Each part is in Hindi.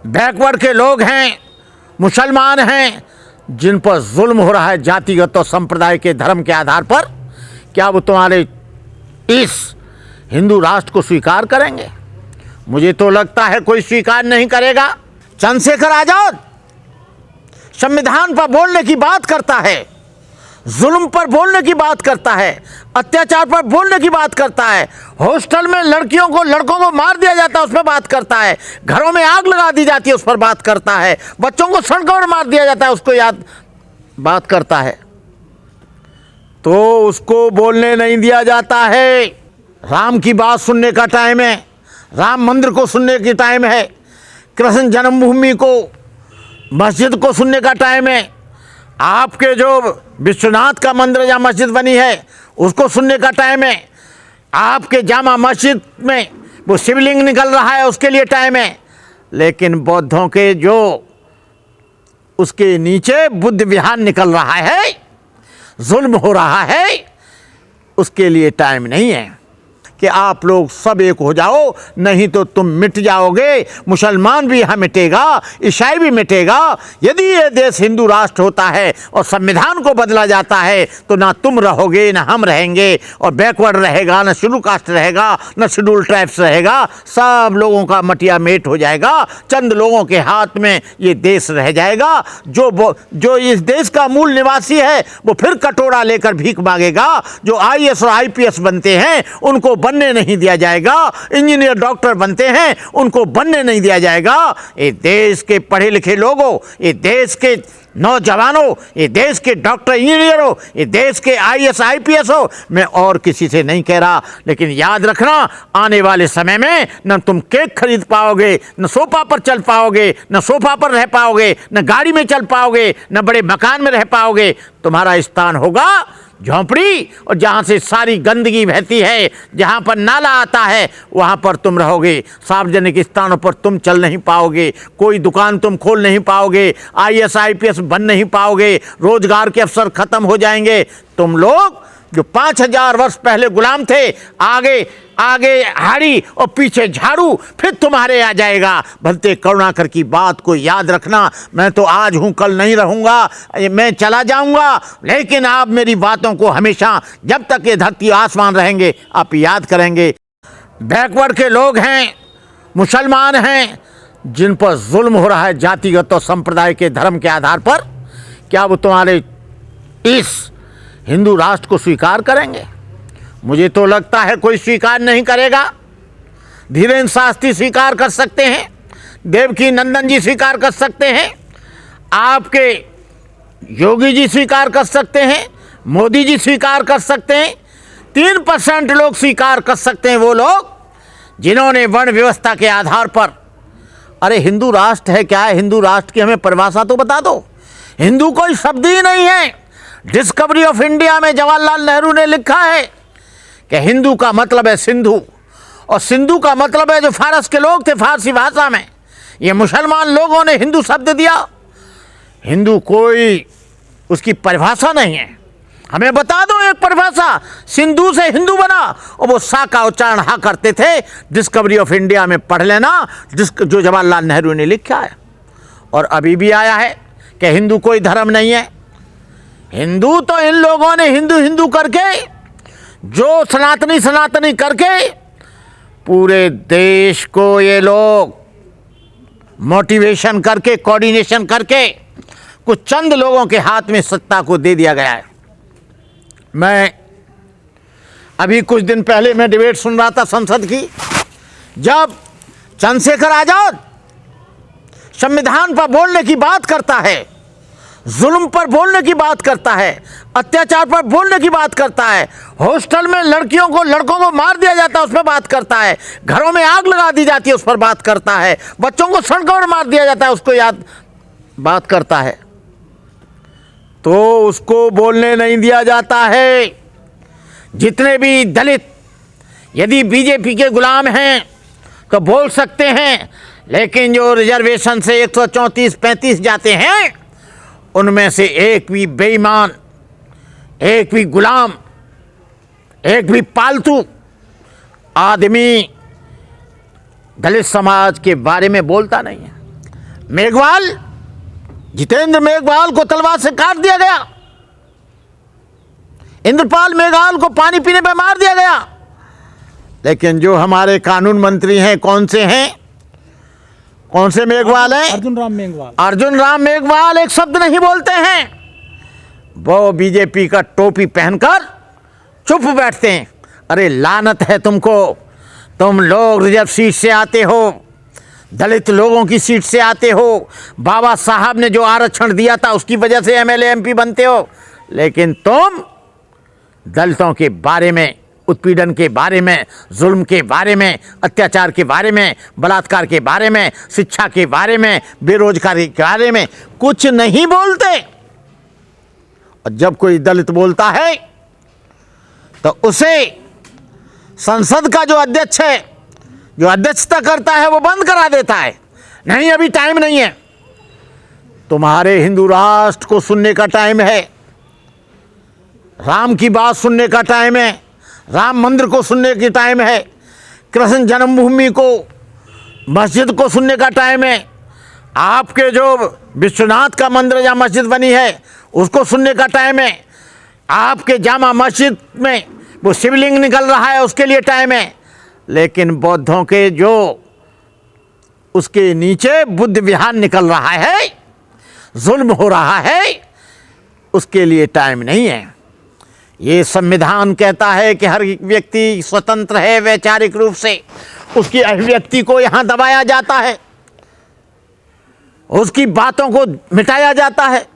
बैकवर्ड के लोग हैं, मुसलमान हैं, जिन पर जुल्म हो रहा है जातिगत और संप्रदाय के धर्म के आधार पर, क्या वो तुम्हारे इस हिंदू राष्ट्र को स्वीकार करेंगे? मुझे तो लगता है कोई स्वीकार नहीं करेगा। चंद्रशेखर आजाद संविधान पर बोलने की बात करता है, जुल्म पर बोलने की बात करता है, अत्याचार पर बोलने की बात करता है, हॉस्टल में लड़कियों को लड़कों को मार दिया जाता है उस पर बात करता है, घरों में आग लगा दी जाती है उस पर बात करता है, बच्चों को सड़कों पर मार दिया जाता है उसको याद बात करता है, तो उसको बोलने नहीं दिया जाता है। राम की बात सुनने का टाइम है, राम मंदिर को सुनने की टाइम है, कृष्ण जन्मभूमि को, मस्जिद को सुनने का टाइम है, आपके जो विश्वनाथ का मंदिर या मस्जिद बनी है उसको सुनने का टाइम है, आपके जामा मस्जिद में वो शिवलिंग निकल रहा है उसके लिए टाइम है, लेकिन बौद्धों के जो उसके नीचे बुद्ध विहार निकल रहा है, जुल्म हो रहा है, उसके लिए टाइम नहीं है कि आप लोग सब एक हो जाओ, नहीं तो तुम मिट जाओगे। मुसलमान भी यहाँ मिटेगा, ईसाई भी मिटेगा। यदि ये देश हिंदू राष्ट्र होता है और संविधान को बदला जाता है तो ना तुम रहोगे ना हम रहेंगे, और बैकवर्ड रहेगा, ना शेड्यूल कास्ट रहेगा, ना शेड्यूल ट्राइब्स रहेगा, सब लोगों का मटिया मेट हो जाएगा। चंद लोगों के हाथ में ये देश रह जाएगा। जो इस देश का मूल निवासी है वो फिर कटोरा लेकर भीख मांगेगा। जो IAS और IPS बनते हैं उनको बनने नहीं दिया जाएगा, इंजीनियर डॉक्टर बनते हैं उनको बनने नहीं दिया जाएगा। ये देश के पढ़े लिखे लोगों, ये देश के नौजवानों, ये देश के डॉक्टर इंजीनियरों, ये देश के IAS IPS हो, मैं और किसी से नहीं कह रहा, लेकिन याद रखना आने वाले समय में न तुम केक खरीद पाओगे, न सोफा पर चल पाओगे, न सोफा पर रह पाओगे, न गाड़ी में चल पाओगे, न बड़े मकान में रह पाओगे। तुम्हारा स्थान होगा झोंपड़ी, और जहाँ से सारी गंदगी बहती है, जहाँ पर नाला आता है, वहाँ पर तुम रहोगे। सार्वजनिक स्थानों पर तुम चल नहीं पाओगे, कोई दुकान तुम खोल नहीं पाओगे, IAS IPS बन नहीं पाओगे, रोजगार के अवसर खत्म हो जाएंगे। तुम लोग जो 5000 वर्ष पहले गुलाम थे, आगे आगे हाड़ी और पीछे झाड़ू, फिर तुम्हारे आ जाएगा। भलते करुणाकर की बात को याद रखना। मैं तो आज हूँ, कल नहीं रहूँगा, मैं चला जाऊँगा, लेकिन आप मेरी बातों को हमेशा, जब तक ये धरती आसमान रहेंगे, आप याद करेंगे। बैकवर्ड के लोग हैं, मुसलमान हैं, जिन पर जुल्म हो रहा है जातिगत और संप्रदाय के धर्म के आधार पर, क्या वो तुम्हारे इस हिंदू राष्ट्र को स्वीकार करेंगे? मुझे तो लगता है कोई स्वीकार नहीं करेगा। धीरेन्द्र शास्त्री स्वीकार कर सकते हैं, देवकी नंदन जी स्वीकार कर सकते हैं, आपके योगी जी स्वीकार कर सकते हैं, मोदी जी स्वीकार कर सकते हैं, 3% लोग स्वीकार कर सकते हैं, वो लोग जिन्होंने वर्ण व्यवस्था के आधार पर, अरे हिंदू राष्ट्र है क्या है, हिंदू राष्ट्र की हमें परिभाषा तो बता दो। हिंदू कोई शब्द ही नहीं है। डिस्कवरी ऑफ इंडिया में जवाहरलाल नेहरू ने लिखा है कि हिंदू का मतलब है सिंधु, और सिंधु का मतलब है जो फारस के लोग थे फारसी भाषा में। ये मुसलमान लोगों ने हिंदू शब्द दिया। हिंदू कोई उसकी परिभाषा नहीं है। हमें बता दो एक परिभाषा। सिंधु से हिंदू बना, और वो सा का उच्चारण हा करते थे। डिस्कवरी ऑफ इंडिया में पढ़ लेना, जो जवाहरलाल नेहरू ने लिखा है, और अभी भी आया है कि हिंदू कोई धर्म नहीं है। हिंदू तो इन लोगों ने हिंदू हिंदू करके, जो सनातनी सनातनी करके, पूरे देश को ये लोग मोटिवेशन करके, कोऑर्डिनेशन करके, कुछ चंद लोगों के हाथ में सत्ता को दे दिया गया है। मैं अभी कुछ दिन पहले मैं डिबेट सुन रहा था संसद की, जब चंद्रशेखर आजाद संविधान पर बोलने की बात करता है, जुल्म पर बोलने की बात करता है, अत्याचार पर बोलने की बात करता है, हॉस्टल में लड़कियों को लड़कों को मार दिया जाता है उस पर बात करता है, घरों में आग लगा दी जाती है उस पर बात करता है, बच्चों को सड़कों पर मार दिया जाता है उसको याद बात करता है, तो उसको बोलने नहीं दिया जाता है। जितने भी दलित यदि बीजेपी के गुलाम हैं तो बोल सकते हैं, लेकिन जो रिजर्वेशन से 134-35 जाते हैं, उनमें से एक भी बेईमान, एक भी गुलाम, एक भी पालतू आदमी दलित समाज के बारे में बोलता नहीं है। मेघवाल, जितेंद्र मेघवाल को तलवार से काट दिया गया, इंद्रपाल मेघवाल को पानी पीने पे मार दिया गया। लेकिन जो हमारे कानून मंत्री हैं, कौन से हैं, कौन से मेघवाल हैं? अर्जुन राम मेघवाल। अर्जुन राम मेघवाल एक शब्द नहीं बोलते हैं। वो बीजेपी का टोपी पहनकर चुप बैठते हैं। अरे लानत है तुमको, तुम लोग रिजर्व सीट से आते हो, दलित लोगों की सीट से आते हो, बाबा साहब ने जो आरक्षण दिया था उसकी वजह से एमएलए एमपी बनते हो, लेकिन तुम दलितों के बारे में, उत्पीड़न के बारे में, जुल्म के बारे में, अत्याचार के बारे में, बलात्कार के बारे में, शिक्षा के बारे में, बेरोजगारी के बारे में कुछ नहीं बोलते। और जब कोई दलित बोलता है तो उसे संसद का जो अध्यक्ष है, जो अध्यक्षता करता है, वो बंद करा देता है। नहीं, अभी टाइम नहीं है, तुम्हारे हिंदू राष्ट्र को सुनने का टाइम है, राम की बात सुनने का टाइम है, राम मंदिर को सुनने की टाइम है, कृष्ण जन्मभूमि को, मस्जिद को सुनने का टाइम है, आपके जो विश्वनाथ का मंदिर या मस्जिद बनी है उसको सुनने का टाइम है, आपके जामा मस्जिद में वो शिवलिंग निकल रहा है उसके लिए टाइम है, लेकिन बौद्धों के जो उसके नीचे बुद्ध विहार निकल रहा है, जुल्म हो रहा है, उसके लिए टाइम नहीं है। ये संविधान कहता है कि हर व्यक्ति स्वतंत्र है वैचारिक रूप से, उसकी अभिव्यक्ति को यहाँ दबाया जाता है, उसकी बातों को मिटाया जाता है,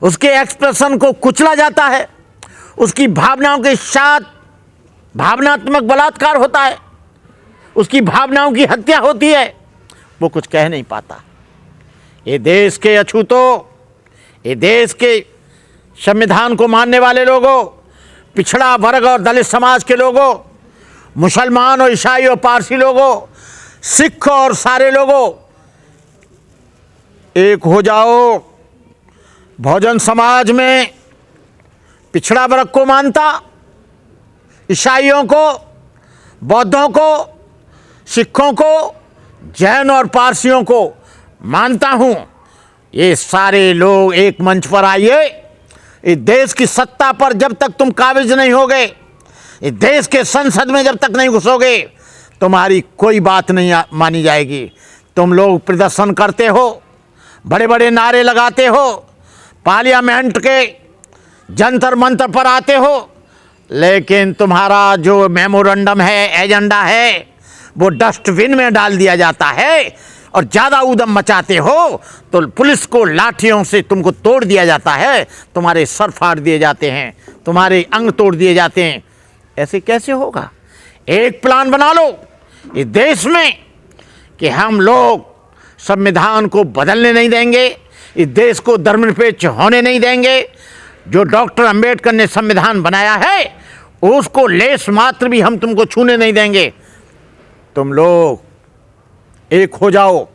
उसके एक्सप्रेशन को कुचला जाता है, उसकी भावनाओं के साथ भावनात्मक बलात्कार होता है, उसकी भावनाओं की हत्या होती है, वो कुछ कह नहीं पाता। ये देश के अछूतों, ये देश के संविधान को मानने वाले लोगों, पिछड़ा वर्ग और दलित समाज के लोगों, मुसलमान और ईसाई और पारसी लोगों, सिख और सारे लोगों, एक हो जाओ। बहुजन समाज में पिछड़ा वर्ग को मानता, ईसाइयों को, बौद्धों को, सिखों को, जैन और पारसियों को मानता हूँ। ये सारे लोग एक मंच पर आइए। इस देश की सत्ता पर जब तक तुम काबिज नहीं होगे, इस देश के संसद में जब तक नहीं घुसोगे, तुम्हारी कोई बात नहीं मानी जाएगी। तुम लोग प्रदर्शन करते हो, बड़े बड़े नारे लगाते हो, पार्लियामेंट के जंतर मंतर पर आते हो, लेकिन तुम्हारा जो मेमोरेंडम है, एजेंडा है, वो डस्टबिन में डाल दिया जाता है। और ज़्यादा उद्यम मचाते हो तो पुलिस को लाठियों से तुमको तोड़ दिया जाता है, तुम्हारे सर फाड़ दिए जाते हैं, तुम्हारे अंग तोड़ दिए जाते हैं। ऐसे कैसे होगा? एक प्लान बना लो इस देश में कि हम लोग संविधान को बदलने नहीं देंगे, इस देश को धर्मनिरपेक्ष होने नहीं देंगे। जो डॉक्टर अंबेडकर ने संविधान बनाया है उसको लेस मात्र भी हम तुमको छूने नहीं देंगे। तुम लोग एक हो जाओ,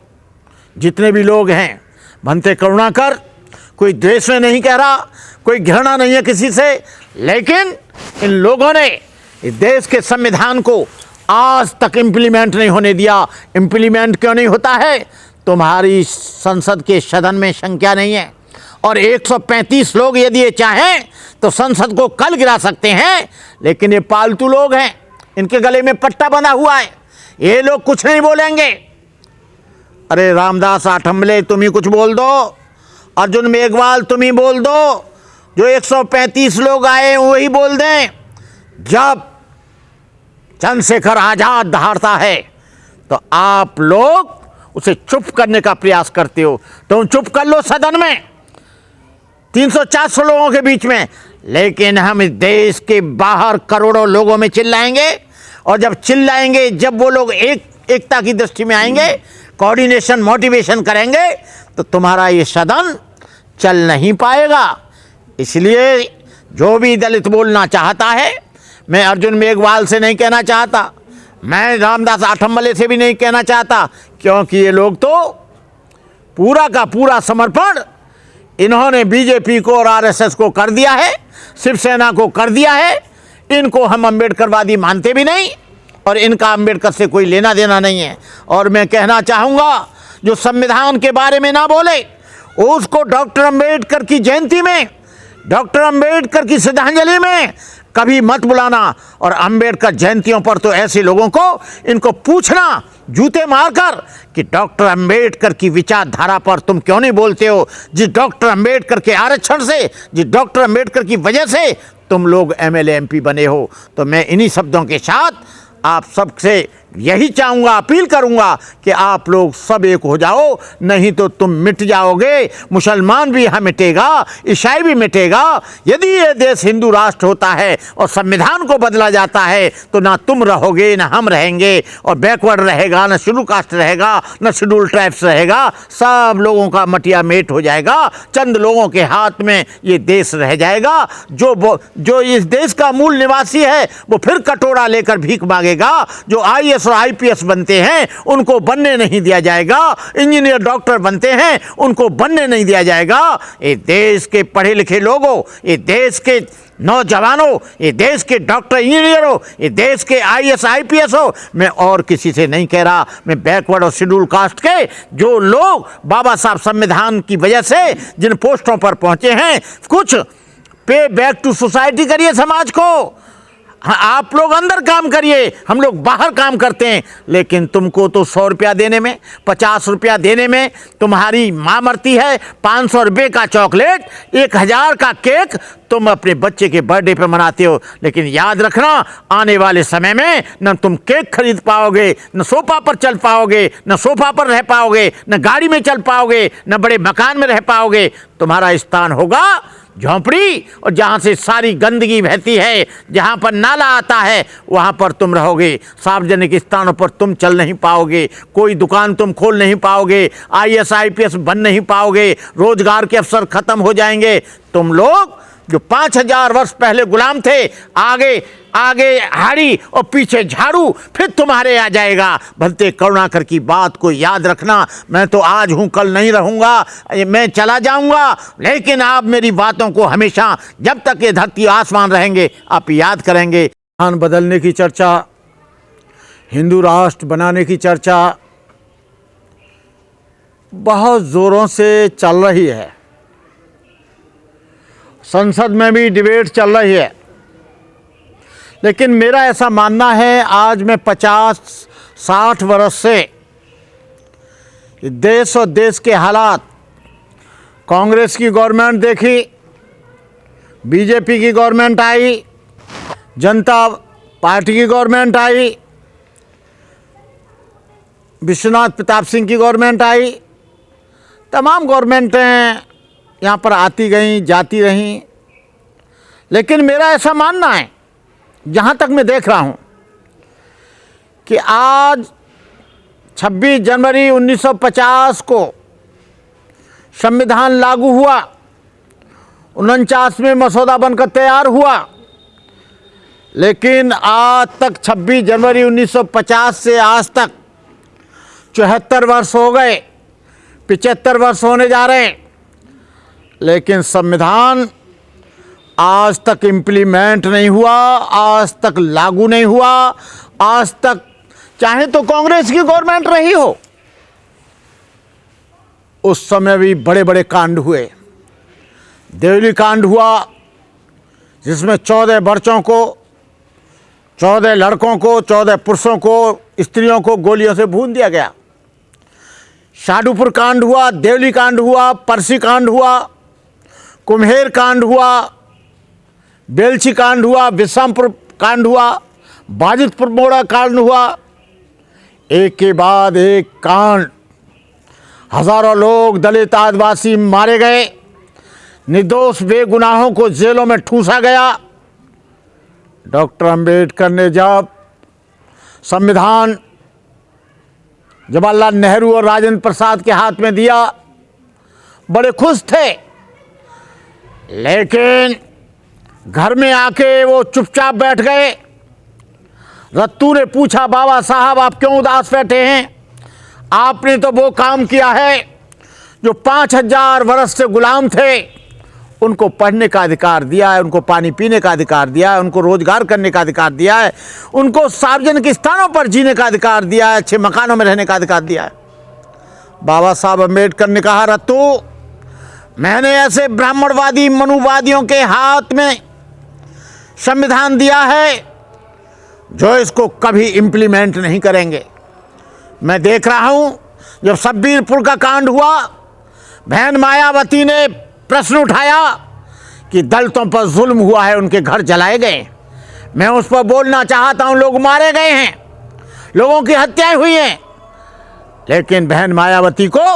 जितने भी लोग हैं। भंते करुणाकर, कोई द्वेष में नहीं कह रहा, कोई घृणा नहीं है किसी से, लेकिन इन लोगों ने इस देश के संविधान को आज तक इम्प्लीमेंट नहीं होने दिया। इम्प्लीमेंट क्यों नहीं होता है? तुम्हारी संसद के सदन में संख्या नहीं है। और 135 लोग यदि ये चाहें तो संसद को कल गिरा सकते हैं, लेकिन ये पालतू लोग हैं, इनके गले में पट्टा बंधा हुआ है, ये लोग कुछ नहीं बोलेंगे। अरे रामदास आठवले तुम ही कुछ बोल दो, अर्जुन मेघवाल तुम ही बोल दो, जो 135 लोग आए वही बोल दें। जब चंद्रशेखर आजाद दहाड़ता है तो आप लोग उसे चुप करने का प्रयास करते हो। तुम चुप कर लो सदन में 300-400 लोगों के बीच में, लेकिन हम इस देश के बाहर करोड़ों लोगों में चिल्लाएंगे। और जब चिल्लाएंगे, जब वो लोग एकता की दृष्टि में आएंगे, कोऑर्डिनेशन मोटिवेशन करेंगे, तो तुम्हारा ये सदन चल नहीं पाएगा। इसलिए जो भी दलित बोलना चाहता है, मैं अर्जुन मेघवाल से नहीं कहना चाहता, मैं रामदास आठवले से भी नहीं कहना चाहता, क्योंकि ये लोग तो पूरा का पूरा समर्पण इन्होंने बीजेपी को और आरएसएस को कर दिया है, शिवसेना को कर दिया है। इनको हम अम्बेडकरवादी मानते भी नहीं और इनका अम्बेडकर से कोई लेना देना नहीं है। और मैं कहना चाहूँगा, जो संविधान के बारे में ना बोले, उसको डॉक्टर अंबेडकर की जयंती में, डॉक्टर अंबेडकर की श्रद्धांजलि में कभी मत बुलाना। और अंबेडकर जयंतियों पर तो ऐसे लोगों को इनको पूछना जूते मारकर कि डॉक्टर अंबेडकर की विचारधारा पर तुम क्यों नहीं बोलते हो। जिस डॉक्टर अंबेडकर के आरक्षण से, जिस डॉक्टर अंबेडकर की वजह से तुम लोग एमएलए एमपी बने हो। तो मैं इन्हीं शब्दों के साथ आप सबसे यही चाहूँगा, अपील करूँगा कि आप लोग सब एक हो जाओ, नहीं तो तुम मिट जाओगे। मुसलमान भी यहाँ मिटेगा, ईसाई भी मिटेगा। यदि ये देश हिंदू राष्ट्र होता है और संविधान को बदला जाता है तो ना तुम रहोगे ना हम रहेंगे, और बैकवर्ड रहेगा, ना शेड्यूल कास्ट रहेगा, ना शेड्यूल ट्राइब्स रहेगा। सब लोगों का मटिया मेट हो जाएगा, चंद लोगों के हाथ में ये देश रह जाएगा। जो इस देश का मूल निवासी है वो फिर कटोरा लेकर भीख मांगेगा। जो आईएएस और आईपीएस बनते हैं उनको बनने नहीं दिया जाएगा, इंजीनियर डॉक्टर बनते हैं उनको बनने नहीं दिया जाएगा। ये देश के पढ़े लिखे लोगों, ये देश के नौजवानों, ये देश के डॉक्टर इंजीनियर हो, ये देश के आईएएस आईपीएस हो, मैं और किसी से नहीं कह रहा, मैं बैकवर्ड और शेड्यूल कास्ट के जो लोग बाबा साहब संविधान की वजह से जिन पोस्टों पर पहुंचे हैं, कुछ पे बैक टू सोसाइटी करिए समाज को। आप लोग अंदर काम करिए, हम लोग बाहर काम करते हैं। लेकिन तुमको तो 100 रुपया देने में, 50 रुपया देने में तुम्हारी माँ मरती है। 500 रुपये का चॉकलेट, 1000 का केक तुम अपने बच्चे के बर्थडे पे मनाते हो। लेकिन याद रखना, आने वाले समय में न तुम केक खरीद पाओगे, न सोफा पर चल पाओगे, न सोफा पर रह पाओगे, न गाड़ी में चल पाओगे, न बड़े मकान में रह पाओगे। तुम्हारा स्थान होगा झोंपड़ी, और जहाँ से सारी गंदगी बहती है, जहाँ पर नाला आता है, वहाँ पर तुम रहोगे। सार्वजनिक स्थानों पर तुम चल नहीं पाओगे, कोई दुकान तुम खोल नहीं पाओगे, आईएएस आईपीएस बन नहीं पाओगे, रोजगार के अवसर खत्म हो जाएंगे। तुम लोग जो 5000 वर्ष पहले गुलाम थे, आगे आगे हाड़ी और पीछे झाड़ू फिर तुम्हारे आ जाएगा। भलते करुणाकर की बात को याद रखना। मैं तो आज हूँ, कल नहीं रहूँगा, मैं चला जाऊँगा, लेकिन आप मेरी बातों को हमेशा, जब तक ये धरती आसमान रहेंगे, आप याद करेंगे। संविधान बदलने की चर्चा, हिंदू राष्ट्र बनाने की चर्चा बहुत ज़ोरों से चल रही है। संसद में भी डिबेट चल रही है। लेकिन मेरा ऐसा मानना है, आज मैं 50-60 वर्ष से देश और देश के हालात, कांग्रेस की गवर्नमेंट देखी, बीजेपी की गवर्नमेंट आई, जनता पार्टी की गवर्नमेंट आई, विश्वनाथ प्रताप सिंह की गवर्नमेंट आई, तमाम गवर्नमेंटें यहाँ पर आती गईं, जाती रहीं। लेकिन मेरा ऐसा मानना है, जहाँ तक मैं देख रहा हूँ, कि आज 26 जनवरी 1950 को संविधान लागू हुआ, 49वें मसौदा बनकर तैयार हुआ। लेकिन आज तक 26 जनवरी 1950 से आज तक 74 वर्ष हो गए, 75 वर्ष होने जा रहे हैं। लेकिन संविधान आज तक इम्प्लीमेंट नहीं हुआ, आज तक लागू नहीं हुआ। आज तक चाहे तो कांग्रेस की गवर्नमेंट रही हो, उस समय भी बड़े बड़े कांड हुए। देवली कांड हुआ, जिसमें 14 बच्चों को, 14 लड़कों को, 14 पुरुषों को, स्त्रियों को गोलियों से भून दिया गया। शादूपुर कांड हुआ, देवली कांड हुआ, परसी कांड हुआ, कुम्हेर कांड हुआ, बेलछी कांड हुआ, विश्रामपुर कांड हुआ, बाजितपुर मोड़ा कांड हुआ। एक के बाद एक कांड, हजारों लोग, दलित आदिवासी मारे गए, निर्दोष बेगुनाहों को जेलों में ठूंसा गया। डॉक्टर अंबेडकर ने जब संविधान जवाहरलाल नेहरू और राजेंद्र प्रसाद के हाथ में दिया, बड़े खुश थे। लेकिन घर में आके वो चुपचाप बैठ गए। रत्तू ने पूछा, बाबा साहब आप क्यों उदास बैठे हैं? आपने तो वो काम किया है जो 5000 वर्ष से गुलाम थे, उनको पढ़ने का अधिकार दिया है, उनको पानी पीने का अधिकार दिया है, उनको रोजगार करने का अधिकार दिया है, उनको सार्वजनिक स्थानों पर जीने का अधिकार दिया है, अच्छे मकानों में रहने का अधिकार दिया है। बाबा साहब अम्बेडकर ने कहा, रत्तू, मैंने ऐसे ब्राह्मणवादी मनुवादियों के हाथ में संविधान दिया है जो इसको कभी इम्प्लीमेंट नहीं करेंगे। मैं देख रहा हूं, जब शब्बीरपुर का कांड हुआ, बहन मायावती ने प्रश्न उठाया कि दलितों पर जुल्म हुआ है, उनके घर जलाए गए। मैं उस पर बोलना चाहता हूं, लोग मारे गए हैं, लोगों की हत्याएं हुई हैं, लेकिन बहन मायावती को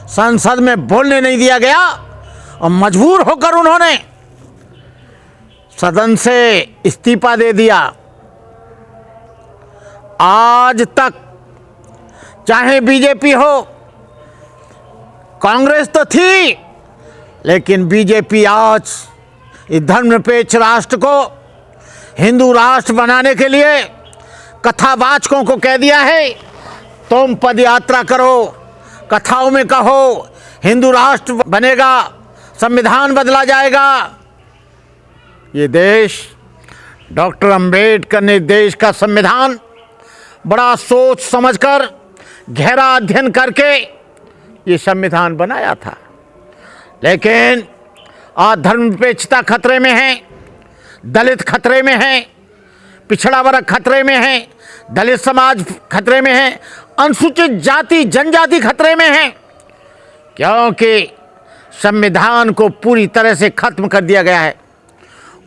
संसद में बोलने नहीं दिया गया और मजबूर होकर उन्होंने सदन से इस्तीफा दे दिया। आज तक चाहे बीजेपी हो, कांग्रेस तो थी, लेकिन बीजेपी आज इस धर्मनिरपेक्ष राष्ट्र को हिंदू राष्ट्र बनाने के लिए कथावाचकों को कह दिया है, तुम पद यात्रा करो, कथाओं में कहो हिंदू राष्ट्र बनेगा, संविधान बदला जाएगा। ये देश, डॉक्टर अंबेडकर ने देश का संविधान बड़ा सोच समझकर, गहरा अध्ययन करके ये संविधान बनाया था। लेकिन आज धर्मनिरपेक्षता खतरे में है, दलित खतरे में है, पिछड़ा वर्ग खतरे में है, दलित समाज खतरे में है, अनुसूचित जाति जनजाति खतरे में है, क्योंकि संविधान को पूरी तरह से खत्म कर दिया गया है।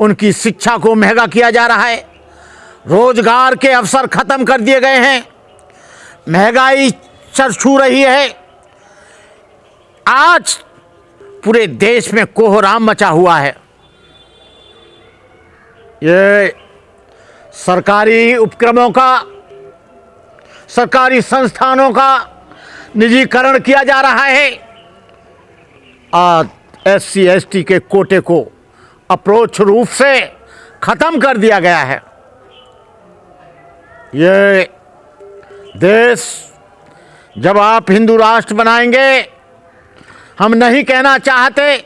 उनकी शिक्षा को महंगा किया जा रहा है, रोजगार के अवसर खत्म कर दिए गए हैं, महंगाई सर छू रही है। आज पूरे देश में कोहराम मचा हुआ है। ये सरकारी उपक्रमों का, सरकारी संस्थानों का निजीकरण किया जा रहा है। आज SC ST के कोटे को अप्रोच रूप से खत्म कर दिया गया है। ये देश जब आप हिंदू राष्ट्र बनाएंगे, हम नहीं कहना चाहते